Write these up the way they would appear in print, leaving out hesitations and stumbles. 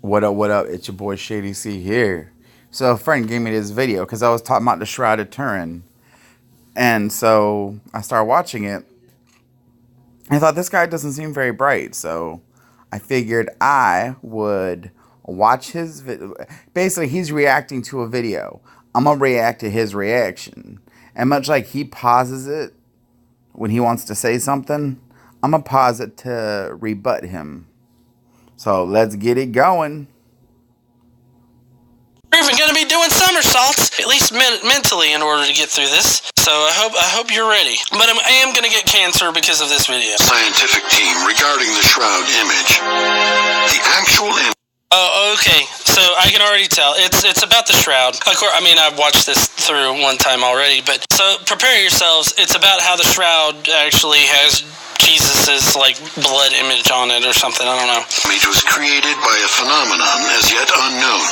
What up? It's your boy Shady C here. So a friend gave me this video because I was talking about the Shroud of Turin. And so I started watching it. I thought this guy doesn't seem very bright. So I figured I would watch his video. Basically, he's reacting to a video. I'm going to react to his reaction. And much like he pauses it when he wants to say something, I'm going to pause it to rebut him. So let's get it going. We're even going to be doing somersaults, at least mentally, in order to get through this. So I hope you're ready. But I am going to get cancer because of this video. Scientific team regarding the Shroud image. The actual image. Oh, okay. So I can already tell. It's about the Shroud. Of course, I mean, I've watched this through one time already. But so prepare yourselves. It's about how the Shroud actually has Jesus's blood image on it or something. I don't know. Image was created by a phenomenon as yet unknown,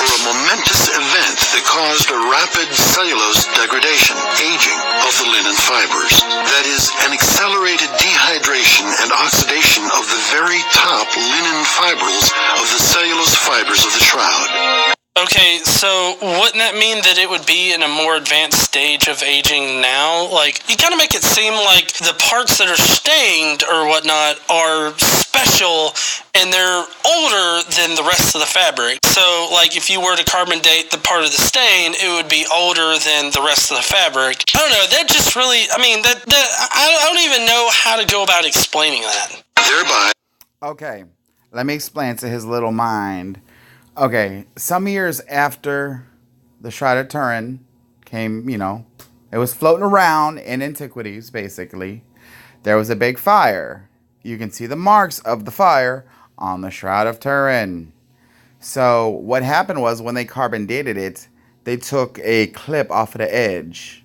or a momentous event that caused a rapid cellulose degradation, aging of the linen fibers. That is, an accelerated dehydration and oxidation of the very top linen fibrils of the cellulose fibers of the Shroud. Okay, so wouldn't that mean that it would be in a more advanced stage of aging now? You kind of make it seem like the parts that are stained or whatnot are special and they're older than the rest of the fabric. So, if you were to carbon date the part of the stain, it would be older than the rest of the fabric. I don't know, that just really, I don't even know how to go about explaining that. Thereby. Okay, let me explain to his little mind. Okay, some years after the Shroud of Turin came, it was floating around in antiquities, basically. There was a big fire. You can see the marks of the fire on the Shroud of Turin. So what happened was when they carbon dated it, they took a clip off of the edge.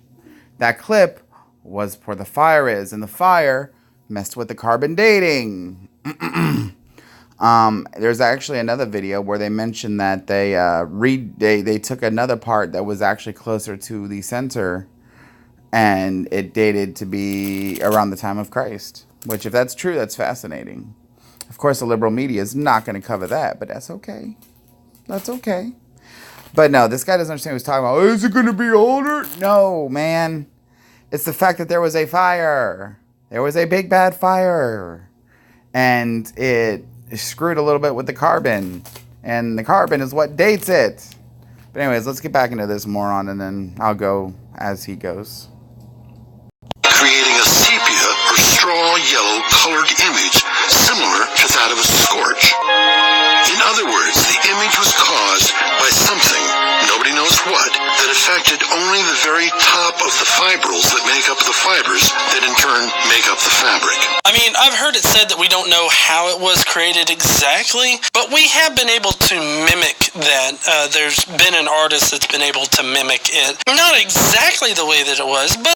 That clip was where the fire is, and the fire messed with the carbon dating. There's actually another video where they mentioned that they took another part that was actually closer to the center, and it dated to be around the time of Christ. Which, if that's true, that's fascinating. Of course, the liberal media is not going to cover that, but that's okay. That's okay. But no, this guy doesn't understand what he's talking about. Is it going to be older? No, man. It's the fact that there was a fire. There was a big bad fire, and it screwed a little bit with the carbon, and the carbon is what dates it. But anyways, let's get back into this moron, and then I'll go as he goes. Creating a sepia or straw yellow colored image similar to that of a scorch. In other words, the image was caused by something, nobody knows what, that affected only the very top of the fibrils that make up the fibers that in turn make up the fabric. I mean, I've heard it said that we don't know how it was created exactly, but we have been able to mimic that. There's been an artist that's been able to mimic it. Not exactly the way that it was, but...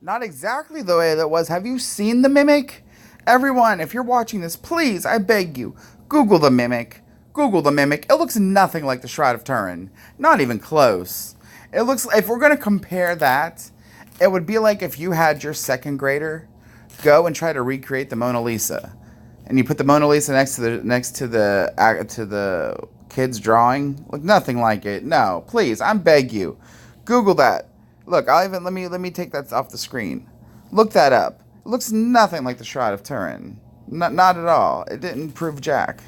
Not exactly the way that it was. Have you seen the mimic? Everyone, if you're watching this, please, I beg you, Google the mimic. Google the mimic. It looks nothing like the Shroud of Turin. Not even close. It looks, if we're going to compare that, it would be like if you had your second grader go and try to recreate the Mona Lisa, and you put the Mona Lisa next to the kid's drawing. Look nothing like it. No, please, I beg you, Google that. Look, let me take that off the screen. Look that up. It looks nothing like the Shroud of Turin. Not at all. It didn't prove jack.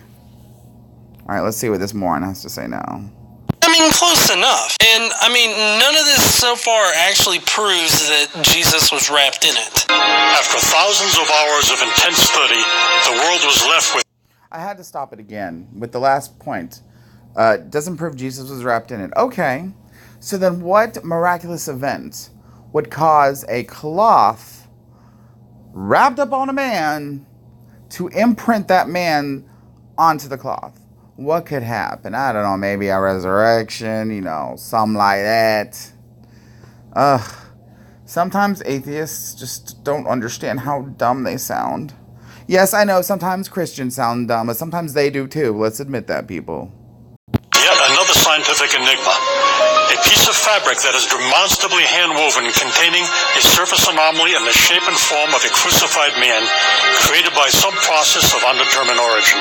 All right, let's see what this moron has to say now. Close enough. And, none of this so far actually proves that Jesus was wrapped in it. After thousands of hours of intense study, the world was left with... I had to stop it again with the last point. Doesn't prove Jesus was wrapped in it. Okay. So then what miraculous event would cause a cloth wrapped up on a man to imprint that man onto the cloth? What could happen? I don't know, maybe a resurrection, something like that. Sometimes atheists just don't understand how dumb they sound. Yes, I know sometimes Christians sound dumb, but sometimes they do too. Let's admit that, people. Yet another scientific enigma. A piece of fabric that is demonstrably hand-woven containing a surface anomaly in the shape and form of a crucified man created by some process of undetermined origin.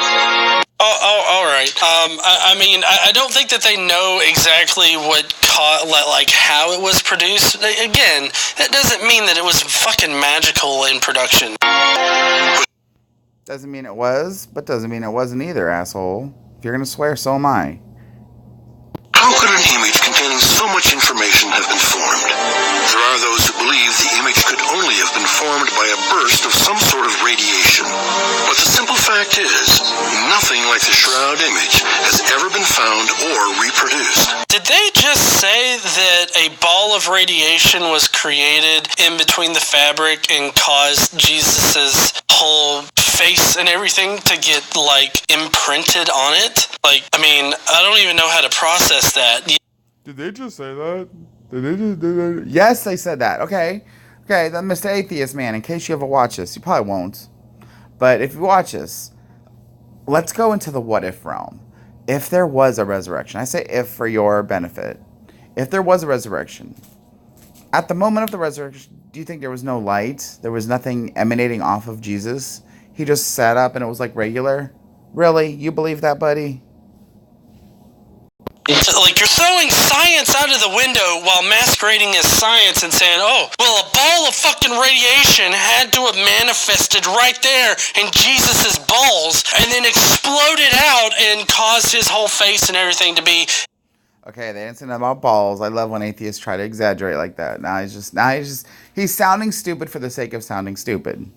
All right. Right. I mean, I don't think that they know exactly how it was produced. Again, that doesn't mean that it was fucking magical in production. Doesn't mean it was, but doesn't mean it wasn't either, asshole. If you're gonna swear, so am I. How could an image containing so much information have been formed? There are those who believe the image could only have been formed by a burst of some sort of radiation. But the simple fact is, nothing like the Shroud image has ever been found or reproduced. Did they just say that a ball of radiation was created in between the fabric and caused Jesus's whole face and everything to get, imprinted on it? I mean, I don't even know how to process that. Did they just say that? Did they just do that? Yes, they said that. Okay, then Mr. Atheist Man, in case you ever watch this, you probably won't. But if you watch this, let's go into the what-if realm. If there was a resurrection, I say if for your benefit. If there was a resurrection, at the moment of the resurrection, do you think there was no light? There was nothing emanating off of Jesus? He just sat up and it was regular? Really? You believe that, buddy? You're throwing science out of the window while masquerading as science and saying, oh, well, a ball of fucking radiation had to have manifested right there in Jesus's balls and then exploded out and caused his whole face and everything to be... Okay, they didn't say nothing about balls. I love when atheists try to exaggerate like that. He's sounding stupid for the sake of sounding stupid.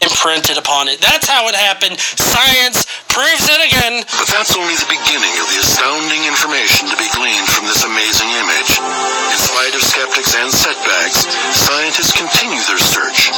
Imprinted upon it. That's how it happened. Science proves it again. But that's only the beginning of the astounding information to be gleaned from this amazing image. In spite of skeptics and setbacks, scientists continue their search.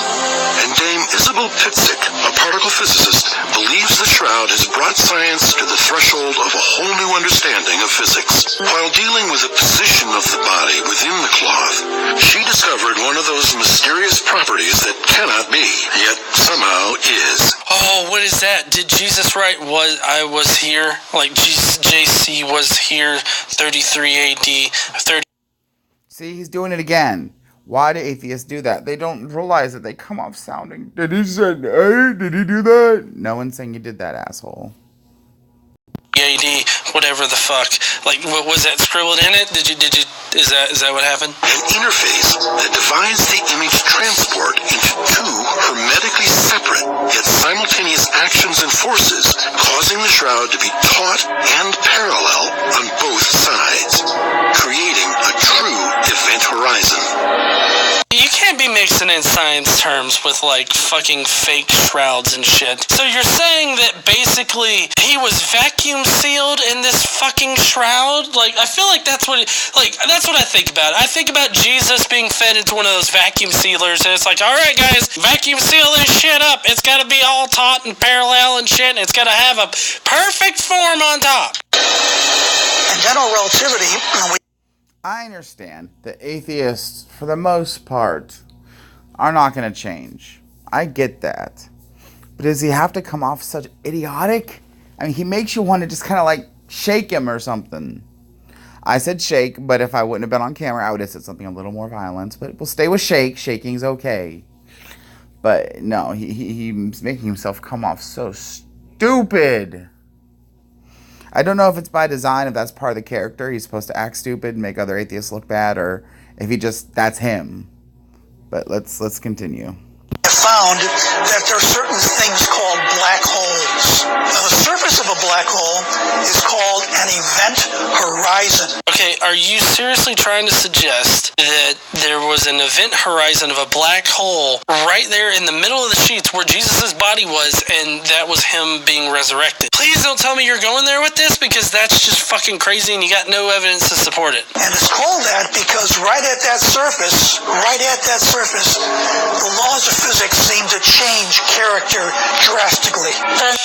And Dame Isabel Pitzik, a particle physicist, believes the Shroud has brought science to the threshold of a whole new understanding of physics. While dealing with the position of the body within the cloth, she discovered one of those mysterious properties that cannot be, yet somehow is. Oh, what is that? Did Jesus write, I was here? JC was here, 33 AD, 30... See, he's doing it again. Why do atheists do that? They don't realize that they come off sounding... Did he say, hey, did he do that? No one's saying you did that, asshole. AD, whatever the fuck. What was that scribbled in it? Is that what happened? An interface that divides the image transport into two hermetically separate yet simultaneous actions and forces, causing the Shroud to be taut and parallel on both sides, creating a true event horizon. You can't be mixing in science terms with fucking fake shrouds and shit. So you're saying that basically he was vacuum sealed in this fucking shroud? I feel like that's what that's what I think about. I think about Jesus being fed into one of those vacuum sealers, and it's alright guys, vacuum seal this shit up. It's gotta be all taut and parallel and shit, and it's gotta have a perfect form on top. In general relativity, I understand that atheists, for the most part, are not going to change. I get that. But does he have to come off such idiotic? I mean, he makes you want to just kind of shake him or something. I said shake, but if I wouldn't have been on camera, I would have said something a little more violent. But we'll stay with shake. Shaking's okay. But no, he's making himself come off so stupid. I don't know if it's by design, if that's part of the character. He's supposed to act stupid and make other atheists look bad, or if that's him. But let's continue. Found that there are certain things called black holes. Now, the surface of a black hole is called an event horizon. Okay, are you seriously trying to suggest that there was an event horizon of a black hole right there in the middle of the sheets where Jesus' body was, and that was him being resurrected? Please don't tell me you're going there with this, because that's just fucking crazy and you got no evidence to support it. And it's called that because right at that surface, the laws of physics seem to change character drastically.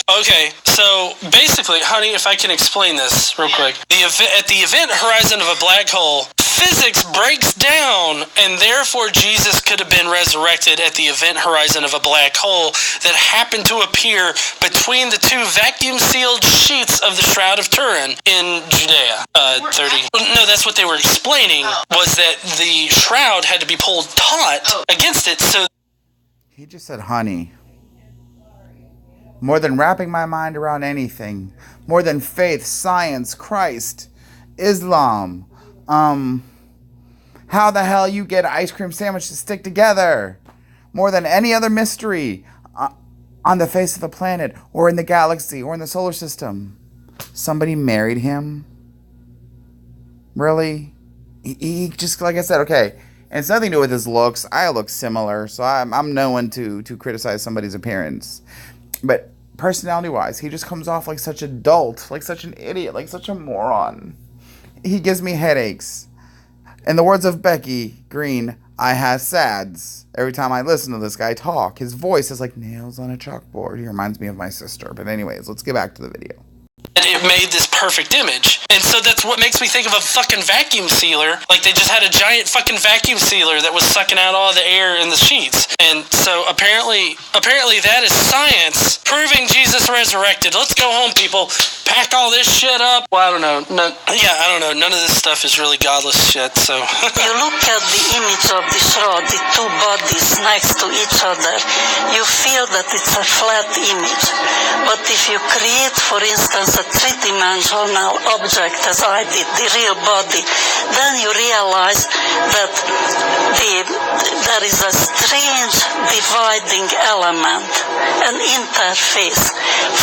Okay, so basically, honey, if I can explain this real quick. At the event horizon of a black hole, physics breaks down, and therefore Jesus could have been resurrected at the event horizon of a black hole that happened to appear between the two vacuum-sealed sheets of the Shroud of Turin in Judea. 30. No, that's what they were explaining, was that the shroud had to be pulled taut against it, so... He just said honey. More than wrapping my mind around anything. More than faith, science, Christ, Islam. How the hell you get an ice cream sandwich to stick together? More than any other mystery on the face of the planet, or in the galaxy, or in the solar system. Somebody married him? Really? He just, like I said, okay. And it's nothing to do with his looks. I look similar, so I'm no one to criticize somebody's appearance. But personality-wise, he just comes off like such a dolt, like such an idiot, like such a moron. He gives me headaches. In the words of Becky Green, I has sads. Every time I listen to this guy talk, his voice is like nails on a chalkboard. He reminds me of my sister. But anyways, let's get back to the video. It made this perfect image. And so that's what makes me think of a fucking vacuum sealer. Like they just had a giant fucking vacuum sealer that was sucking out all the air in the sheets. And so apparently that is science proving Jesus resurrected. Let's go home, people. Pack all this shit up. Well, I don't know. I don't know. None of this stuff is really godless shit, so. You look at the image of the shroud, the two bodies next to each other, you feel that it's a flat image. But if you create, for instance, a three-dimensional object, as I did, the real body, then you realize that there is a strange dividing element, an interface,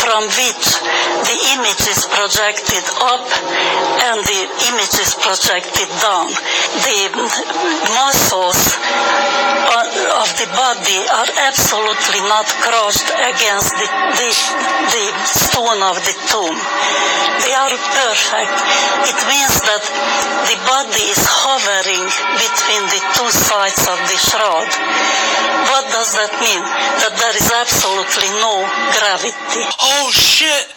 from which the image is projected up and the image is projected down. The muscles of the body are absolutely not crushed against the stone of the tomb. They are perfect. It means that the body is hovering between the two sides of the shroud. What does that mean? That there is absolutely no gravity. Oh shit!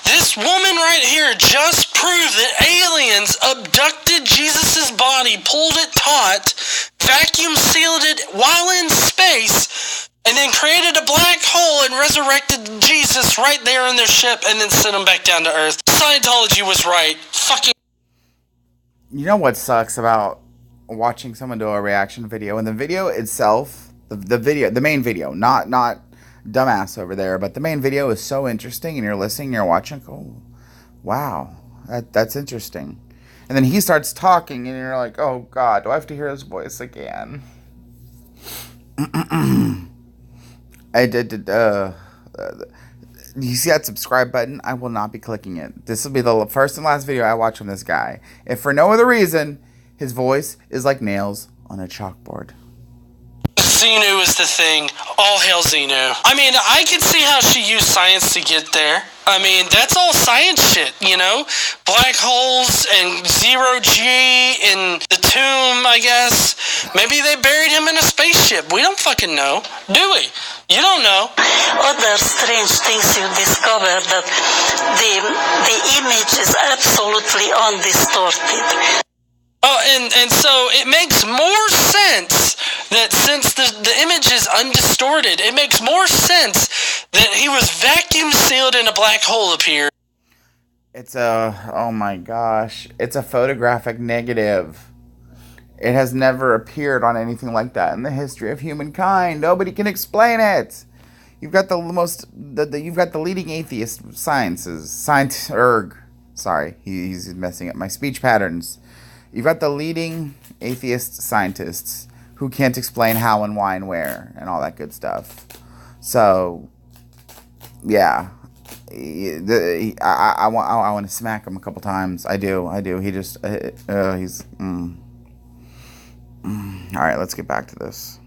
This woman right here just proved that aliens abducted Jesus' body, pulled it taut, vacuum sealed it while in space, and then created a black hole and resurrected Jesus right there in their ship and then sent him back down to Earth. Scientology was right. Fucking. You know what sucks about watching someone do a reaction video? And the video itself, the main video, not dumbass over there, but the main video is so interesting, and you're listening, you're watching, oh, wow, that's interesting. And then he starts talking, and you're like, oh God, do I have to hear his voice again? You see that subscribe button? I will not be clicking it. This will be the first and last video I watch from this guy. If for no other reason, his voice is like nails on a chalkboard. Xenu is the thing. All hail Xenu. I mean, I can see how she used science to get there. I mean, that's all science shit, you know? Black holes and zero-G in the tomb, I guess. Maybe they buried him in a spaceship. We don't fucking know, do we? You don't know. Other strange things you discover, that the image is absolutely undistorted. Oh, and so it makes more sense that since the image is undistorted, it makes more sense that he was vacuum sealed in a black hole up here. Oh my gosh, it's a photographic negative. It has never appeared on anything like that in the history of humankind. Nobody can explain it. You've got you've got the leading atheist sorry, he's messing up my speech patterns. You've got the leading atheist scientists who can't explain how and why and where and all that good stuff. So, yeah, I want to smack him a couple times. I do. He just he's. All right, let's get back to this.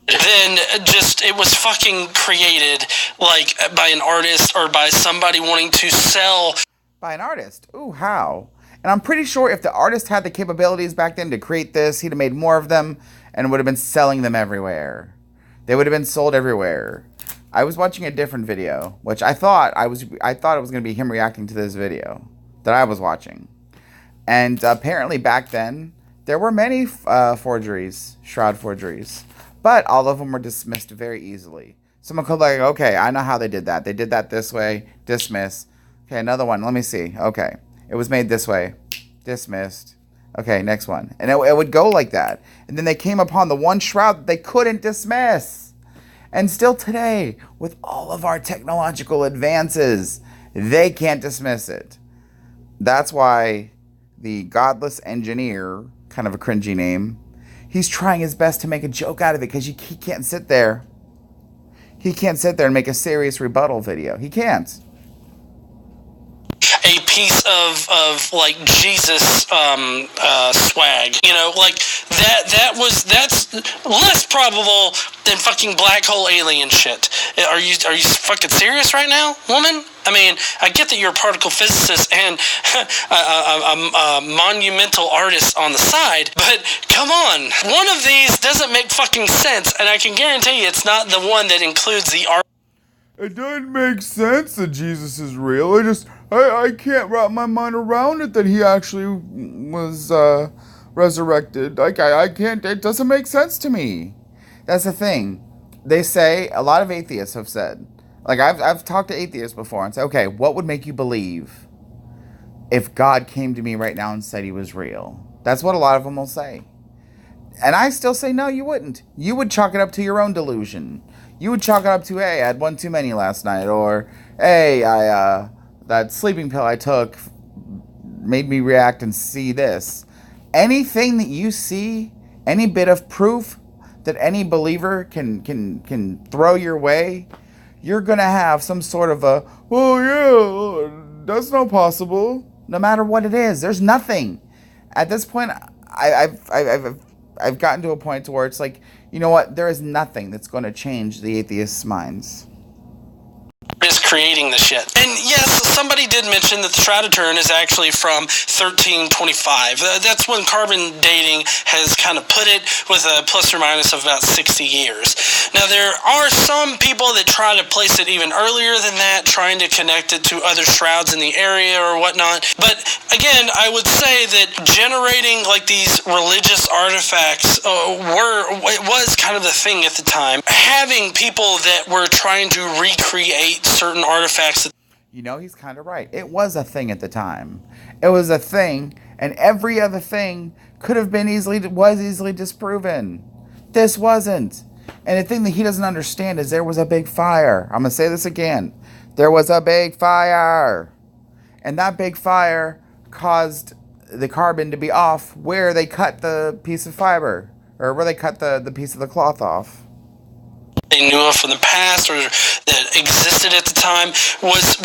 Then it was fucking created like by an artist or by somebody wanting to sell. By an artist? Ooh, how? And I'm pretty sure if the artist had the capabilities back then to create this, he'd have made more of them and would have been selling them everywhere. They would have been sold everywhere. I was watching a different video, which I thought it was going to be him reacting to this video that I was watching. And apparently back then, there were many forgeries, Shroud forgeries, but all of them were dismissed very easily. Someone could like, okay, I know how they did that. They did that this way, dismiss. Okay, another one, let me see. Okay. It was made this way. Dismissed. Okay, next one. And it would go like that. And then they came upon the one shroud that they couldn't dismiss. And still today, with all of our technological advances, they can't dismiss it. That's why the Godless engineer, kind of a cringy name, he's trying his best to make a joke out of it because he can't sit there. He can't sit there and make a serious rebuttal video. He can't. A piece of like Jesus swag, you know, like that's less probable than fucking black hole alien shit. Are you fucking serious right now, woman? I mean, I get that you're a particle physicist and a monumental artist on the side, but come on, one of these doesn't make fucking sense, and I can guarantee you it's not the one that includes the art. It doesn't make sense that Jesus is real. I can't wrap my mind around it that he actually was resurrected. I can't. It doesn't make sense to me. That's the thing. They say, a lot of atheists have said, like I've talked to atheists before and said, okay, what would make you believe if God came to me right now and said he was real? That's what a lot of them will say. And I still say, no, you wouldn't. You would chalk it up to your own delusion. You would chalk it up to, hey, I had one too many last night, or hey, that sleeping pill I took made me react and see this. Anything that you see, any bit of proof that any believer can throw your way, you're going to have some sort of a, well, yeah, that's not possible. No matter what it is, there's nothing. At this point, I've gotten to a point to where it's like, you know what? There is nothing that's going to change the atheists' minds. Is creating the shit. And yes, somebody did mention that the Shroud of Turin is actually from 1325. That's when carbon dating has kind of put it, with a plus or minus of about 60 years. Now, there are some people that try to place it even earlier than that, trying to connect it to other shrouds in the area or whatnot. But again, I would say that generating like these religious artifacts was kind of the thing at the time. Having people that were trying to recreate certain artifacts. You know, he's kind of right. It was a thing at the time. It was a thing, and every other thing could have been easily disproven. This wasn't. And the thing that he doesn't understand is there was a big fire. I'm going to say this again. There was a big fire. And that big fire caused the carbon to be off where they cut the piece of fiber, or where they cut the piece of the cloth off. They knew of from the past or that existed at the time was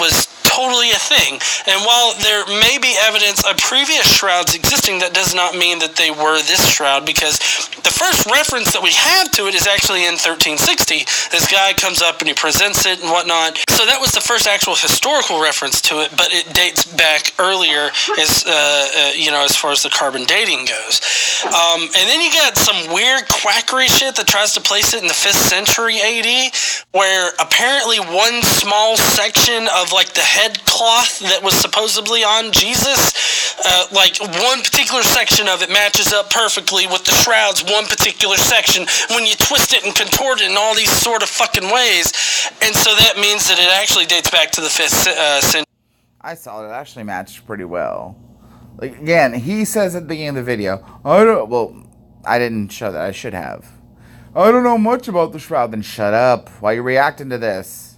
totally a thing. And while there may be evidence of previous shrouds existing, that does not mean that they were this shroud, because the first reference that we have to it is actually in 1360. This guy comes up and he presents it and whatnot. So that was the first actual historical reference to it, but it dates back earlier as as far as the carbon dating goes. And then you got some weird quackery shit that tries to place it in the 5th century AD, where apparently one small section of like the head cloth that was supposedly on Jesus, like one particular section of it matches up perfectly with the shroud's one particular section when you twist it and contort it in all these sort of fucking ways. And so that means that it actually dates back to the 5th century. I saw it actually matched pretty well. Like, again, he says at the beginning of the video, I didn't show that. I should have. I don't know much about the shroud. Then shut up. Why are you reacting to this?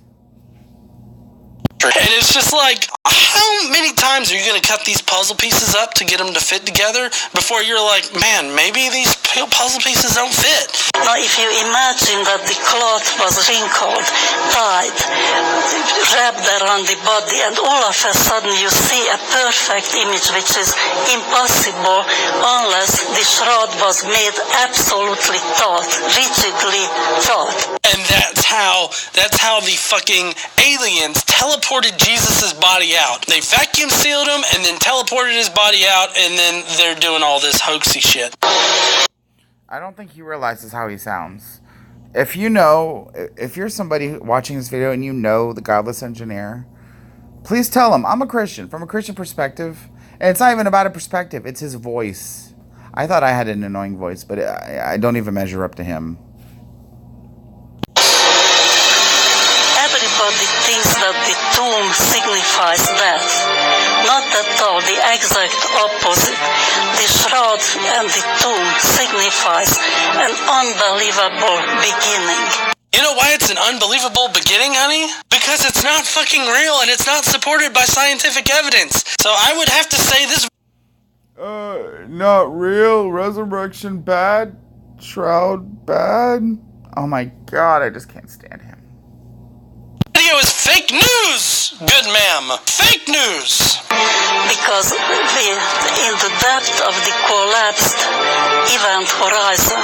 And it's just like, how many times are you going to cut these puzzle pieces up to get them to fit together before you're like, man, maybe these puzzle pieces don't fit? Now, if you imagine that the cloth was wrinkled, tied, wrapped around the body, and all of a sudden you see a perfect image, which is impossible unless the shroud was made absolutely taut, rigidly taut. And that's how the fucking aliens teleported Jesus' body out. They vacuum sealed him and then teleported his body out, and then they're doing all this hoaxy shit. I don't think he realizes how he sounds. If you're somebody watching this video and you know the Godless engineer, please tell him, I'm a Christian, from a Christian perspective. And it's not even about a perspective, it's his voice. I thought I had an annoying voice, but I don't even measure up to him. Everybody thinks that the tomb signifies death. Not at all, the exact opposite. The shroud and the tomb signifies an unbelievable beginning. You You know why it's an unbelievable beginning, honey? Because it's not fucking real and it's not supported by scientific evidence. So I would have to say this not real. Resurrection bad. Shroud bad. Oh my god, I just can't stand him. video is fake news! Good ma'am. Fake news! Because in the depth of the collapsed event horizon,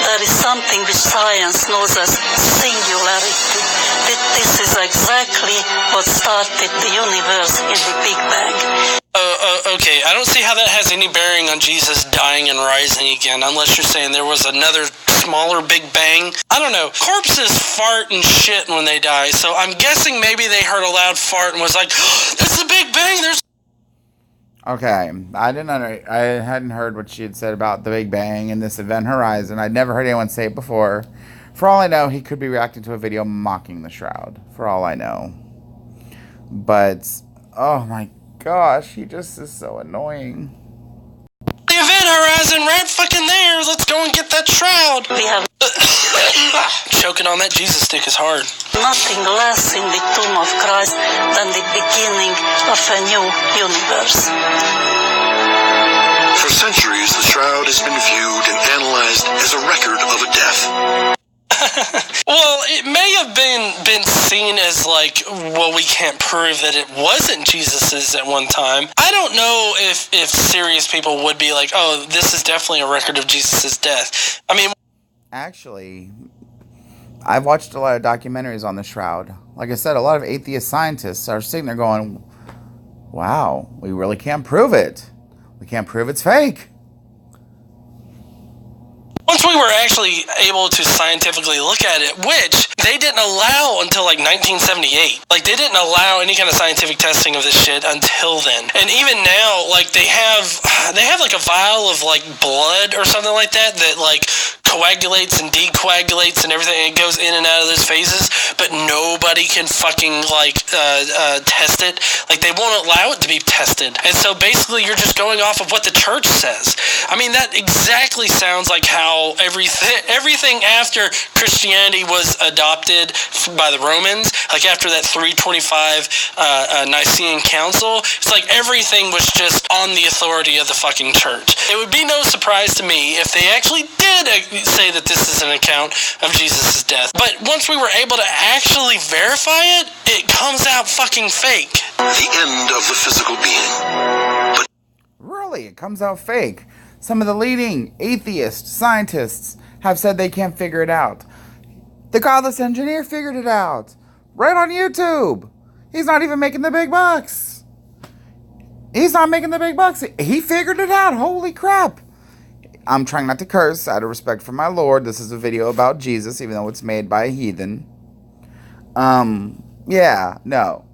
there is something which science knows as singularity. This is exactly what started the universe in the Big Bang. Okay, I don't see how that has any bearing on Jesus dying and rising again, unless you're saying there was another smaller Big Bang. I don't know. Corpses fart and shit when they die, so I'm guessing maybe they heard a loud fart and was like, oh, this is a Big Bang, there's... Okay, I hadn't heard what she had said about the Big Bang and this event horizon. I'd never heard anyone say it before. For all I know, he could be reacting to a video mocking the Shroud. For all I know. But, oh my gosh, he just is so annoying. The event horizon right fucking there. Let's go and get that Shroud. We have choking on that Jesus stick is hard. nothing less in the tomb of Christ than the beginning of a new universe. For centuries, the Shroud has been viewed and analyzed as a record of a death. Well, it may have been seen as like, well, we can't prove that it wasn't Jesus's at one time. I don't know if serious people would be like, oh, this is definitely a record of Jesus's death. I mean, actually, I've watched a lot of documentaries on the Shroud. Like I said, a lot of atheist scientists are sitting there going, wow, we really can't prove it. We can't prove it's fake. once we were actually able to scientifically look at it, which they didn't allow until like 1978. Like, they didn't allow any kind of scientific testing of this shit until then. And even now, like, they have like a vial of like blood or something like that like coagulates and decoagulates and everything, and it goes in and out of those phases, but nobody can fucking like test it. Like, they won't allow it to be tested. And so basically you're just going off of what the church says. I mean, that exactly sounds like how everything after Christianity was adopted by the Romans, like after that 325 Nicene Council, it's like everything was just on the authority of the fucking church. It would be no surprise to me if they actually did say that this is an account of Jesus' death. But once we were able to actually verify it, it comes out fucking fake. The end of the physical being. But really, it comes out fake. Some of the leading atheist scientists have said they can't figure it out. The Godless engineer figured it out. Right on YouTube. He's not even making the big bucks. He's not making the big bucks. He figured it out. Holy crap. I'm trying not to curse out of respect for my Lord. This is a video about Jesus, even though it's made by a heathen. Yeah, no.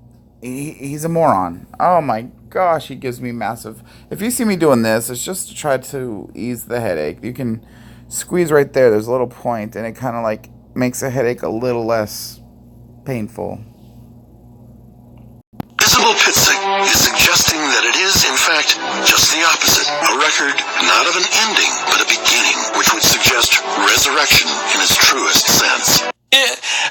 He's a moron. Oh my gosh, he gives me massive... If you see me doing this, it's just to try to ease the headache. You can squeeze right there. There's a little point, and it kind of like makes a headache a little less painful. Visible Pitzig is suggesting that it is, in fact, just the opposite. A record not of an ending, but a beginning, which would suggest resurrection in its truest sense.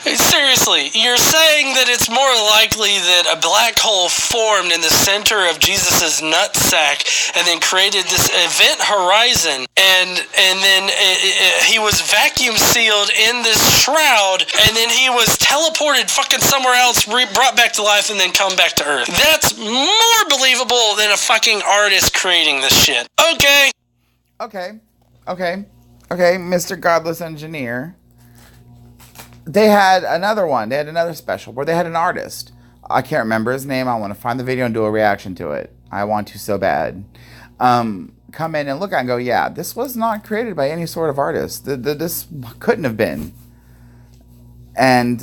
Seriously, you're saying that it's more likely that a black hole formed in the center of Jesus's nutsack and then created this event horizon, and then he was vacuum sealed in this shroud, and then he was teleported fucking somewhere else, brought back to life, and then come back to Earth. That's more believable than a fucking artist creating this shit. Okay, Mr. Godless Engineer. They had another one. They had another special where they had an artist. I can't remember his name. I want to find the video and do a reaction to it. I want to so bad. Come in and look at it and go, yeah, this was not created by any sort of artist. This couldn't have been. And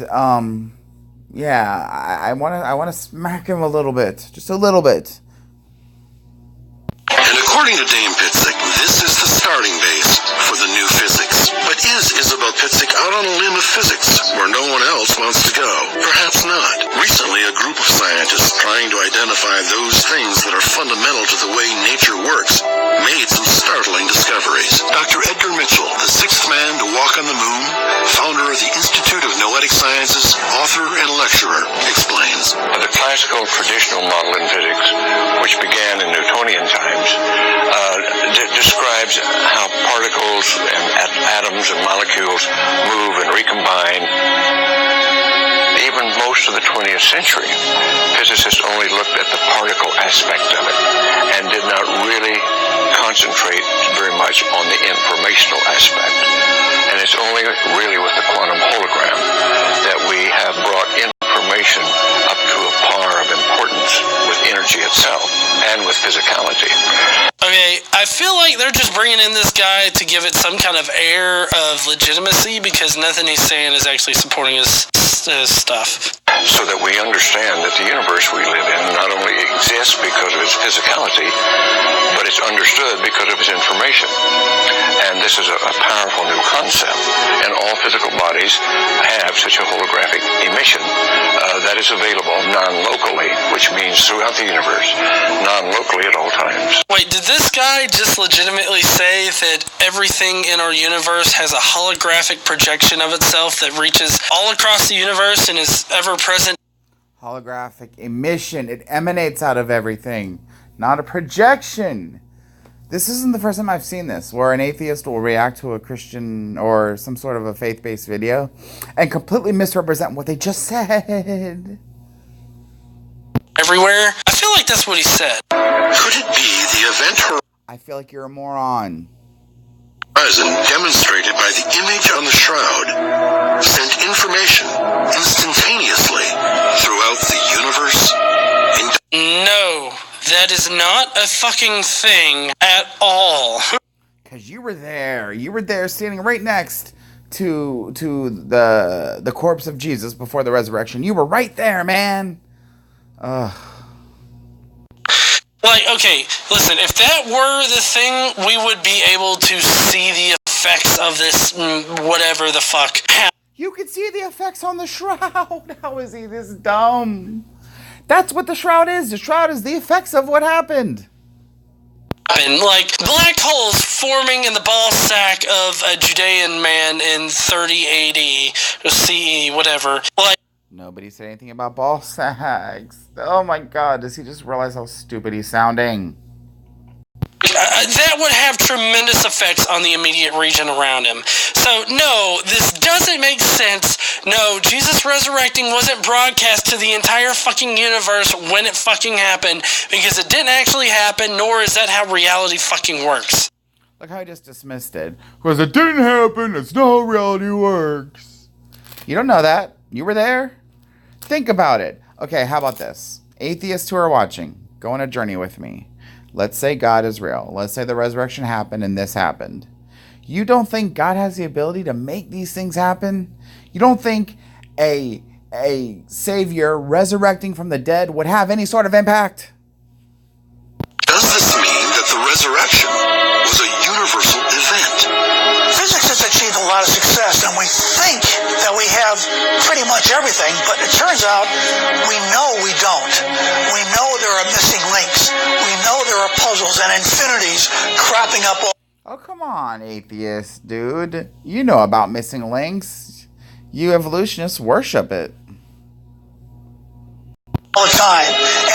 yeah, I want to smack him a little bit, just a little bit. And according to Dame Pitzig, this is the starting base for the new physics. But is Isabel Pitzig out on a limb of physics where no one else wants to go? Perhaps not. Recently, a group of scientists trying to identify those things that are fundamental to the way nature works made some startling discoveries. Dr. Edgar Mitchell, the sixth man to walk on the moon, founder of the Institute of Noetic Sciences author and lecturer, explains. The classical traditional model in physics, which began in Newtonian times, describes how particles and atoms and molecules move and recombine. Even most of the 20th century, physicists only looked at the particle aspect of it and did not really concentrate very much on the informational aspect. And it's only really with the quantum hologram that we have brought information up to a par of importance with energy itself and with physicality. Okay, I feel like they're just bringing in this guy to give it some kind of air of legitimacy because nothing he's saying is actually supporting his stuff. So that we understand that the universe we live in not only exists because of its physicality, but it's understood because of its information. And this is a powerful new concept. And all physical bodies have such a holographic emission that is available non-locally, which means throughout the universe, non-locally at all times. Wait, did this guy just legitimately say that everything in our universe has a holographic projection of itself that reaches all across the universe and is ever present? Holographic emission. It emanates out of everything, not a projection. This isn't the first time I've seen this, where an atheist will react to a Christian or some sort of a faith-based video and completely misrepresent what they just said. Everywhere? I feel like that's what he said. Could it be the event I feel like you're a moron. horizon demonstrated by the image on the shroud sent information instantaneously throughout the universe? No, that is not a fucking thing at all. Because you were there. You were there standing right next to the corpse of Jesus before the resurrection. You were right there, man. Ugh. Like, okay, listen, if that were the thing, we would be able to see the effects of this whatever the fuck. You could see the effects on the shroud. How is he this dumb? That's what the shroud is. The shroud is the effects of what happened. Like, black holes forming in the ball sack of a Judean man in 30 AD, or CE, whatever. Like, Nobody said anything about ball sacks. Oh my god, does he just realize how stupid he's sounding? that would have tremendous effects on the immediate region around him. So, no, this doesn't make sense. No, Jesus resurrecting wasn't broadcast to the entire fucking universe when it fucking happened, because it didn't actually happen, nor is that how reality fucking works. Look how I just dismissed it. Because it didn't happen, that's not how reality works. You don't know that. You were there. Think about it. Okay, how about this? Atheists who are watching, go on a journey with me. Let's say God is real. Let's say the resurrection happened and this happened. You don't think God has the ability to make these things happen? You don't think a savior resurrecting from the dead would have any sort of impact? Does this mean that the resurrection was a universal event? Physics has achieved a lot of success, and we think that we have pretty much everything, but it turns out we know we don't. We know there are missing links. We know there are puzzles and infinities cropping up Oh, come on, atheist, dude. You know about missing links. You evolutionists worship it. all the time.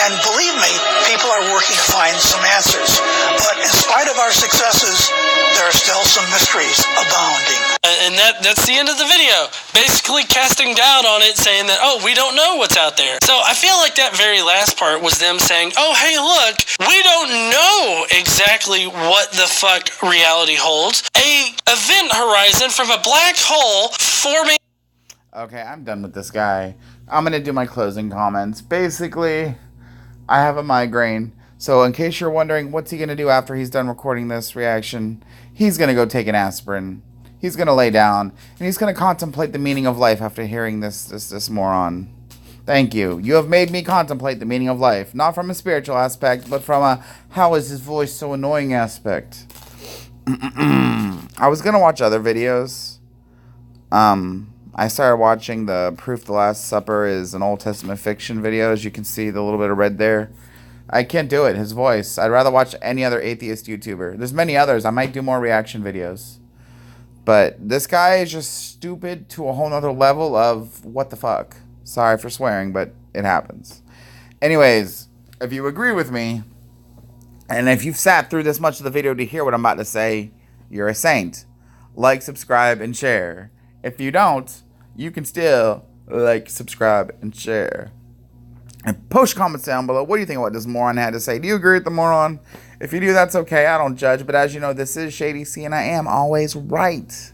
And believe me, people are working to find some answers. But in spite of our successes, there are still some mysteries abounding. And that's the end of the video. Basically casting doubt on it, saying that, oh, we don't know what's out there. So I feel like that very last part was them saying, oh, hey, look, we don't know exactly what the fuck reality holds. A event horizon from a black hole forming... Okay, I'm done with this guy. I'm going to do my closing comments. Basically, I have a migraine. So in case you're wondering, what's he going to do after he's done recording this reaction? He's going to go take an aspirin. He's going to lay down. And he's going to contemplate the meaning of life after hearing this moron. Thank you. You have made me contemplate the meaning of life. Not from a spiritual aspect, but from a how is his voice so annoying aspect. I was going to watch other videos. I started watching the Proof the Last Supper is an Old Testament fiction video. As you can see, the little bit of red there. I can't do it. His voice. I'd rather watch any other atheist YouTuber. There's many others. I might do more reaction videos. But this guy is just stupid to a whole nother level of what the fuck. Sorry for swearing, but it happens. Anyways, if you agree with me, and if you've sat through this much of the video to hear what I'm about to say, you're a saint. Like, subscribe, and share. If you don't, you can still like, subscribe, and share. And post comments down below. What do you think of what this moron had to say? Do you agree with the moron? If you do, that's okay. I don't judge. But as you know, this is Shady C, and I am always right.